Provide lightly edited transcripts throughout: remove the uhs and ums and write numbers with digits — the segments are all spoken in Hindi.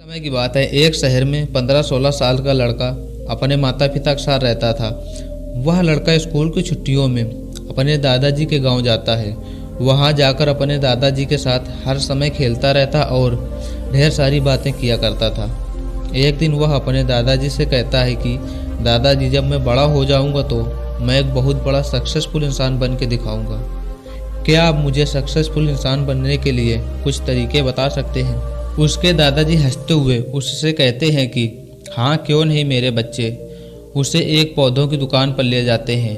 समय की बात है। एक शहर में 15-16 साल का लड़का अपने माता पिता के साथ रहता था। वह लड़का स्कूल की छुट्टियों में अपने दादाजी के गांव जाता है। वहां जाकर अपने दादाजी के साथ हर समय खेलता रहता और ढेर सारी बातें किया करता था। एक दिन वह अपने दादाजी से कहता है कि दादाजी, जब मैं बड़ा हो जाऊंगा तो मैं एक बहुत बड़ा सक्सेसफुल इंसान बन के दिखाऊंगा। क्या आप मुझे सक्सेसफुल इंसान बनने के लिए कुछ तरीके बता सकते हैं? उसके दादाजी हंसते हुए उससे कहते हैं कि हाँ, क्यों नहीं मेरे बच्चे। उसे एक पौधों की दुकान पर ले जाते हैं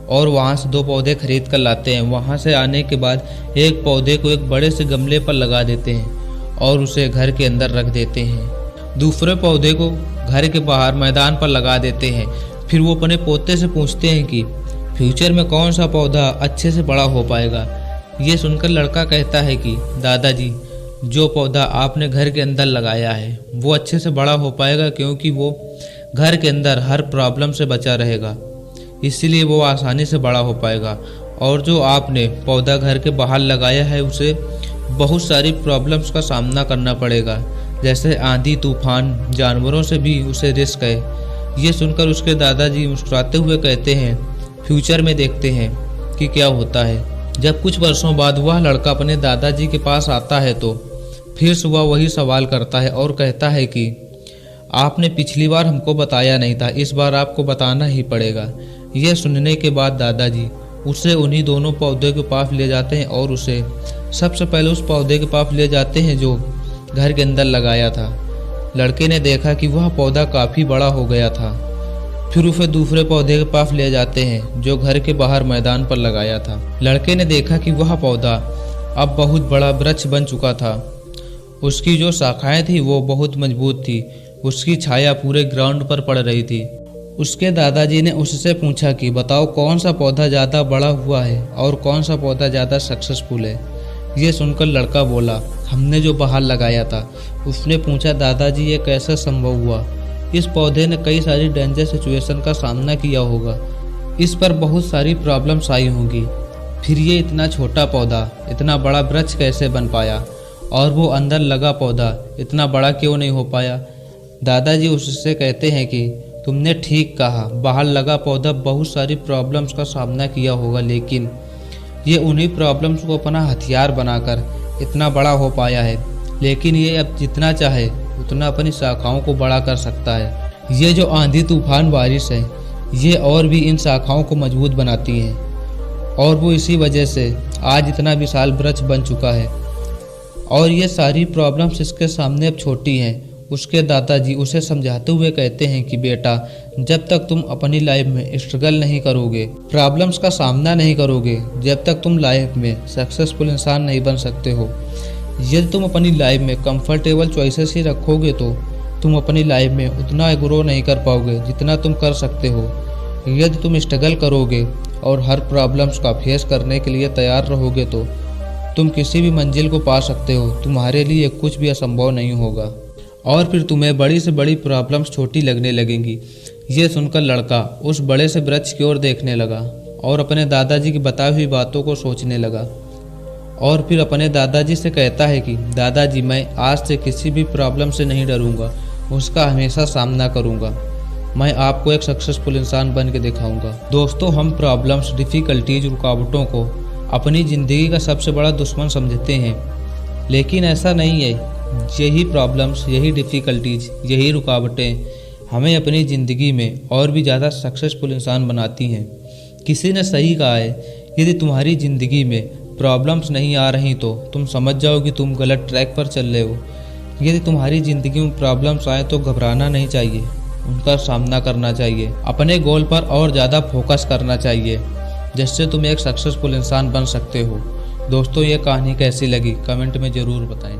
और वहाँ से 2 पौधे खरीद कर लाते हैं। वहाँ से आने के बाद एक पौधे को एक बड़े से गमले पर लगा देते हैं और उसे घर के अंदर रख देते हैं। दूसरे पौधे को घर के बाहर मैदान पर लगा देते हैं। फिर वो अपने पोते से पूछते हैं कि फ्यूचर में कौन सा पौधा अच्छे से बड़ा हो पाएगा। ये सुनकर लड़का कहता है कि दादाजी, जो पौधा आपने घर के अंदर लगाया है वो अच्छे से बड़ा हो पाएगा, क्योंकि वो घर के अंदर हर प्रॉब्लम से बचा रहेगा, इसलिए वो आसानी से बड़ा हो पाएगा। और जो आपने पौधा घर के बाहर लगाया है उसे बहुत सारी प्रॉब्लम्स का सामना करना पड़ेगा, जैसे आंधी तूफान, जानवरों से भी उसे रिस्क है। ये सुनकर उसके दादाजी मुस्कुराते हुए कहते हैं, फ्यूचर में देखते हैं कि क्या होता है। जब कुछ वर्षों बाद वह लड़का अपने दादाजी के पास आता है तो फिर से वह वही सवाल करता है और कहता है कि आपने पिछली बार हमको बताया नहीं था, इस बार आपको बताना ही पड़ेगा। यह सुनने के बाद दादाजी उसे उन्हीं दोनों पौधे के पास ले जाते हैं और उसे सबसे पहले उस पौधे के पास ले जाते हैं जो घर के अंदर लगाया था। लड़के ने देखा कि वह पौधा काफ़ी बड़ा हो गया था। फिर उसे दूसरे पौधे के पास ले जाते हैं जो घर के बाहर मैदान पर लगाया था। लड़के ने देखा कि वह पौधा अब बहुत बड़ा वृक्ष बन चुका था। उसकी जो शाखाएं थी वो बहुत मजबूत थी। उसकी छाया पूरे ग्राउंड पर पड़ रही थी। उसके दादाजी ने उससे पूछा कि बताओ, कौन सा पौधा ज़्यादा बड़ा हुआ है और कौन सा पौधा ज़्यादा सक्सेसफुल है। ये सुनकर लड़का बोला, हमने जो बाहर लगाया था। उसने पूछा, दादाजी ये कैसे संभव हुआ? इस पौधे ने कई सारी डेंजर सिचुएशन का सामना किया होगा, इस पर बहुत सारी प्रॉब्लम्स आई होंगी, फिर ये इतना छोटा पौधा इतना बड़ा वृक्ष कैसे बन पाया, और वो अंदर लगा पौधा इतना बड़ा क्यों नहीं हो पाया। दादाजी उससे कहते हैं कि तुमने ठीक कहा, बाहर लगा पौधा बहुत सारी प्रॉब्लम्स का सामना किया होगा, लेकिन ये उन्हीं प्रॉब्लम्स को अपना हथियार बनाकर इतना बड़ा हो पाया है। लेकिन ये अब जितना चाहे उतना अपनी शाखाओं को बड़ा कर सकता है। ये जो आंधी तूफान बारिश है ये और भी इन शाखाओं को मजबूत बनाती हैं और वो इसी वजह से आज इतना विशाल वृक्ष बन चुका है। और ये सारी प्रॉब्लम्स इसके सामने अब छोटी हैं। उसके दादाजी उसे समझाते हुए कहते हैं कि बेटा, जब तक तुम अपनी लाइफ में स्ट्रगल नहीं करोगे, प्रॉब्लम्स का सामना नहीं करोगे, जब तक तुम लाइफ में सक्सेसफुल इंसान नहीं बन सकते हो। यदि तुम अपनी लाइफ में कंफर्टेबल चॉइसेस ही रखोगे तो तुम अपनी लाइफ में उतना ग्रो नहीं कर पाओगे जितना तुम कर सकते हो। यदि तुम स्ट्रगल करोगे और हर प्रॉब्लम्स का फेस करने के लिए तैयार रहोगे तो तुम किसी भी मंजिल को पा सकते हो। तुम्हारे लिए कुछ भी असंभव नहीं होगा और फिर तुम्हें बड़ी से बड़ी प्रॉब्लम्स छोटी लगने लगेंगी। ये सुनकर लड़का उस बड़े से वृक्ष की ओर देखने लगा और अपने दादाजी की बताई हुई बातों को सोचने लगा और फिर अपने दादाजी से कहता है कि दादाजी, मैं आज से किसी भी प्रॉब्लम से नहीं डरूंगा, उसका हमेशा सामना करूंगा। मैं आपको एक सक्सेसफुल इंसान बन के दिखाऊंगा। दोस्तों, हम प्रॉब्लम्स, डिफ़िकल्टीज, रुकावटों को अपनी ज़िंदगी का सबसे बड़ा दुश्मन समझते हैं, लेकिन ऐसा नहीं है। यही प्रॉब्लम्स, यही डिफ़िकल्टीज, यही रुकावटें हमें अपनी ज़िंदगी में और भी ज़्यादा सक्सेसफुल इंसान बनाती हैं। किसी ने सही कहा है, यदि तुम्हारी ज़िंदगी में प्रॉब्लम्स नहीं आ रही तो तुम समझ जाओ कि तुम गलत ट्रैक पर चल रहे हो। यदि तुम्हारी ज़िंदगी में प्रॉब्लम्स आए तो घबराना नहीं चाहिए, उनका सामना करना चाहिए। अपने गोल पर और ज़्यादा फोकस करना चाहिए, जिससे तुम एक सक्सेसफुल इंसान बन सकते हो। दोस्तों, ये कहानी कैसी लगी कमेंट में ज़रूर बताएं।